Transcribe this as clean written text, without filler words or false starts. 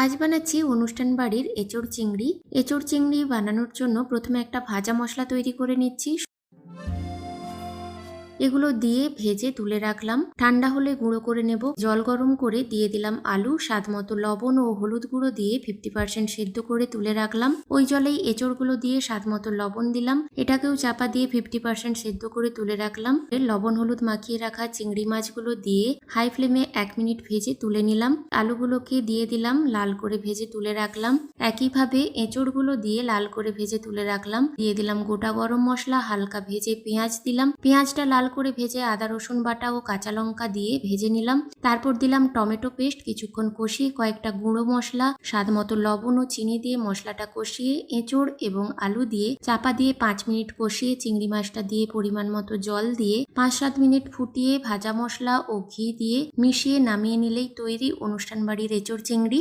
আজ বানাচ্ছি অনুষ্ঠান বাড়ির এঁচোড় চিংড়ি। এঁচোড় চিংড়ি বানানোর জন্য প্রথমে একটা ভাজা মশলা তৈরি করে নিচ্ছি। এগুলো দিয়ে ভেজে তুলে রাখলাম। ঠান্ডা হলে গুঁড়ো করে নেব। জল গরম করে দিয়ে দিলাম আলু, স্বাদ মতো লবণ ও হলুদ গুঁড়ো দিয়ে 50% সেদ্ধ করে তুলে রাখলাম। ওই জলেই এঁচোড়গুলো দিয়ে স্বাদ মতো লবণ দিলাম। এটাকেও চাপা দিয়ে 50% সেদ্ধ করে তুলে রাখলাম। লবণ হলুদ মাখিয়ে রাখা চিংড়ি মাছগুলো দিয়ে হাই ফ্লেমে 1 মিনিট ভেজে তুলে নিলাম। আলুগুলোকে দিয়ে দিলাম, লাল করে ভেজে তুলে রাখলাম। একইভাবে এঁচোড়গুলো দিয়ে লাল করে ভেজে তুলে রাখলাম। দিয়ে দিলাম গোটা গরম মশলা, হালকা ভেজে পেঁয়াজ দিলাম। পেঁয়াজটা লাল করে ভেজে আদা রসুন বাটা ও কাঁচা লঙ্কা দিয়ে ভেজে নিলাম। তারপর দিলাম টমেটো পেস্ট। কিছুক্ষণ কষিয়ে কয়েকটা গুঁড়ো মশলা, স্বাদ মতো লবণ ও চিনি দিয়ে মশলাটা কষিয়ে এঁচোড় এবং আলু দিয়ে চাপা দিয়ে 5 মিনিট কষিয়ে চিংড়ি মাছটা দিয়ে পরিমাণ মতো জল দিয়ে 5-7 মিনিট ফুটিয়ে ভাজা মশলা ও ঘি দিয়ে মিশিয়ে নামিয়ে নিলেই তৈরি অনুষ্ঠান বাড়ির এঁচোড় চিংড়ি।